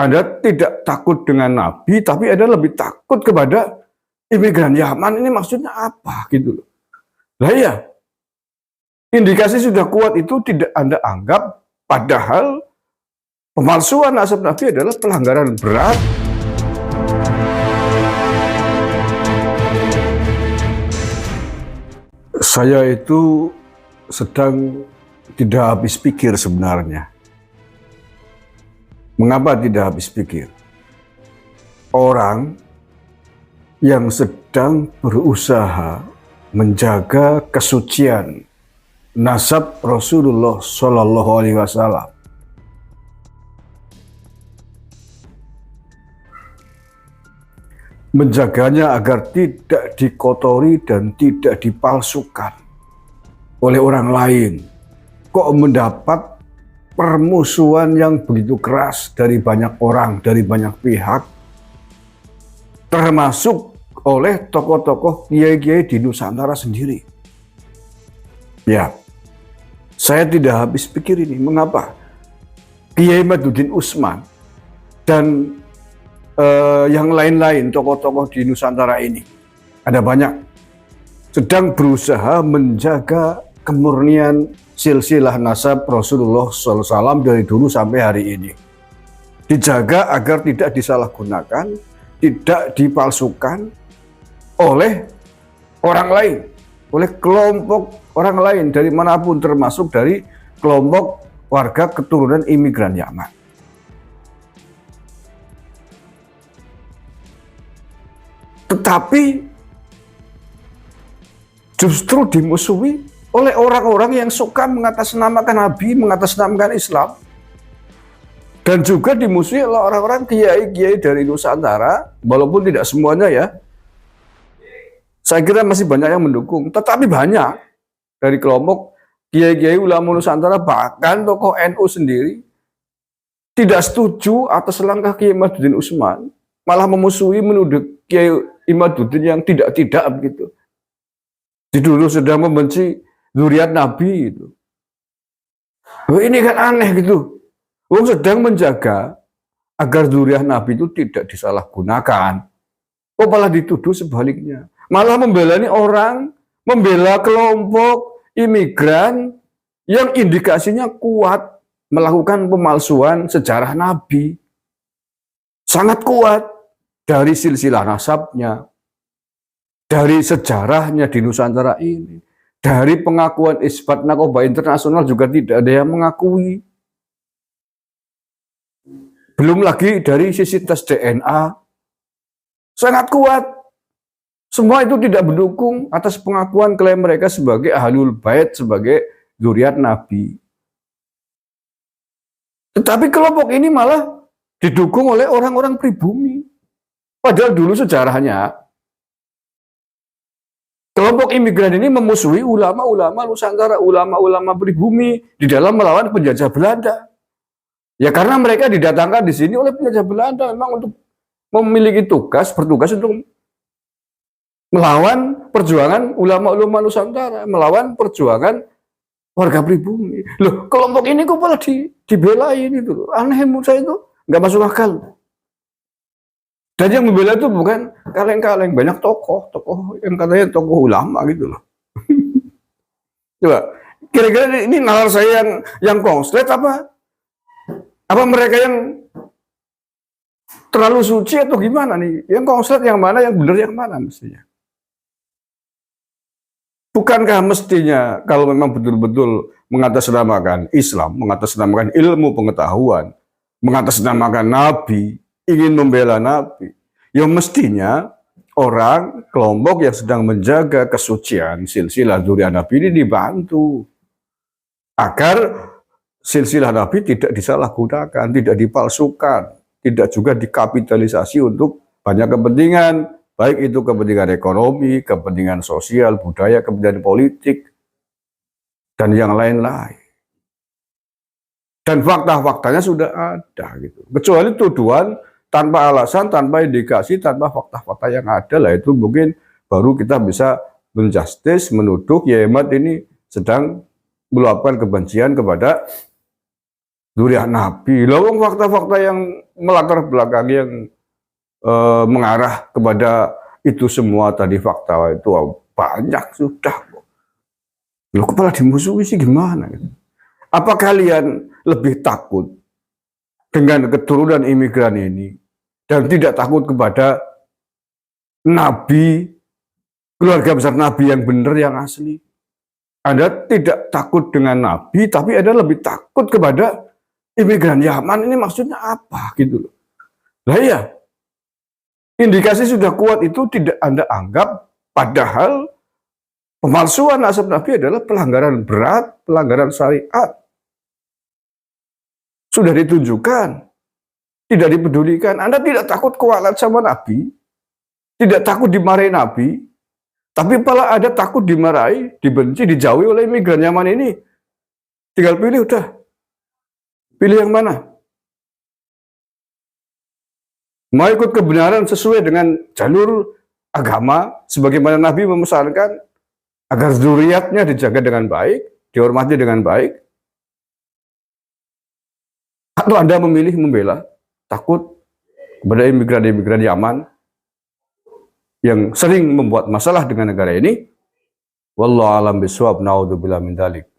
Anda tidak takut dengan Nabi, tapi Anda lebih takut kepada imigran Yaman. Ini maksudnya apa gitu loh. Lah ya, indikasi sudah kuat itu tidak Anda anggap, padahal pemalsuan nasab Nabi adalah pelanggaran berat. Saya itu sedang tidak habis pikir sebenarnya. Mengapa tidak habis pikir? Orang yang sedang berusaha menjaga kesucian nasab Rasulullah Shallallahu Alaihi Wasallam, menjaganya agar tidak dikotori dan tidak dipalsukan oleh orang lain, kok mendapat permusuhan yang begitu keras dari banyak orang, dari banyak pihak, termasuk oleh tokoh-tokoh kiai-kiai di Nusantara sendiri. Ya, saya tidak habis pikir ini. Mengapa Kiai Imaduddin Usman dan yang lain-lain tokoh-tokoh di Nusantara ini, ada banyak, sedang berusaha menjaga kemurnian silsilah nasab Rasulullah SAW dari dulu sampai hari ini. Dijaga agar tidak disalahgunakan, tidak dipalsukan oleh orang lain, oleh kelompok orang lain dari manapun, termasuk dari kelompok warga keturunan imigran Yaman. Tetapi justru dimusuhi oleh orang-orang yang suka mengatasnamakan Nabi, mengatasnamakan Islam. Dan juga dimusuhi oleh orang-orang kiai-kiai dari Nusantara, walaupun tidak semuanya ya. Saya kira masih banyak yang mendukung, tetapi banyak dari kelompok kiai-kiai ulama Nusantara, bahkan tokoh NU sendiri, tidak setuju atas langkah Kiai Imaduddin Usman, malah memusuhi, menuduh Kiai Imaduddin yang tidak-tidak begitu. Dulu sedang membenci zuriat Nabi itu. Ini kan aneh gitu. Wong sedang menjaga agar zuriat Nabi itu tidak disalahgunakan. Kok malah dituduh sebaliknya. Malah membela orang, membela kelompok imigran yang indikasinya kuat melakukan pemalsuan sejarah Nabi. Sangat kuat dari silsilah nasabnya, dari sejarahnya di Nusantara ini. Dari pengakuan Isbat Narkoba Internasional juga tidak ada yang mengakui. Belum lagi dari sisi tes DNA. Sangat kuat. Semua itu tidak mendukung atas pengakuan klaim mereka sebagai Ahlul Bait, sebagai zuriat Nabi. Tetapi kelompok ini malah didukung oleh orang-orang pribumi. Padahal dulu sejarahnya, kelompok imigran ini memusuhi ulama-ulama Nusantara, ulama-ulama pribumi di dalam melawan penjajah Belanda. Ya karena mereka didatangkan di sini oleh penjajah Belanda memang untuk memiliki bertugas untuk melawan perjuangan ulama-ulama Nusantara, melawan perjuangan warga pribumi. Loh, kelompok ini kok malah dibelain itu. Aneh menurut saya itu, nggak masuk akal. Dan yang membela itu bukan kaleng-kaleng, banyak tokoh yang katanya tokoh ulama gitu loh. Coba, kira-kira ini nalar saya yang konslet apa mereka yang terlalu suci atau gimana nih? Yang konslet yang mana, yang benar yang mana mestinya? Bukankah mestinya kalau memang betul-betul mengatasnamakan Islam, mengatasnamakan ilmu pengetahuan, mengatasnamakan Nabi, ingin membela Nabi, ya mestinya orang, kelompok yang sedang menjaga kesucian silsilah zuriat Nabi ini dibantu agar silsilah Nabi tidak disalahgunakan, tidak dipalsukan, tidak juga dikapitalisasi untuk banyak kepentingan, baik itu kepentingan ekonomi, kepentingan sosial, budaya, kepentingan politik, dan yang lain-lain. Dan fakta-faktanya sudah ada gitu. Kecuali tuduhan tanpa alasan, tanpa indikasi, tanpa fakta-fakta yang ada lah, itu mungkin baru kita bisa menjustis, menuduh Kiai Imad ini sedang meluapkan kebencian kepada zuriat Nabi. Lalu fakta-fakta melatar belakangi yang mengarah kepada itu semua tadi fakta itu banyak sudah. Loh, kepala dimusuhi sih gimana? Apa kalian lebih takut dengan keturunan imigran ini dan tidak takut kepada Nabi, keluarga besar Nabi yang benar, yang asli? Anda tidak takut dengan Nabi, tapi Anda lebih takut kepada imigran Yaman. Ini maksudnya apa gitu loh? Lah ya, indikasi sudah kuat itu tidak Anda anggap, padahal pemalsuan nasab Nabi adalah pelanggaran berat, pelanggaran syariat. Sudah ditunjukkan, tidak dipedulikan. Anda tidak takut kualat sama Nabi, tidak takut dimarahi Nabi, tapi malah ada takut dimarahi, dibenci, dijauhi oleh imigran Yaman ini. Tinggal pilih udah. Pilih yang mana? Mau ikut kebenaran sesuai dengan jalur agama, sebagaimana Nabi memesankan, agar zuriatnya dijaga dengan baik, dihormati dengan baik. Atau Anda memilih membela, takut kepada imigran-imigran Yaman yang sering membuat masalah dengan negara ini. Wallahu a'lam bishawab, naudzubillah min dzalik.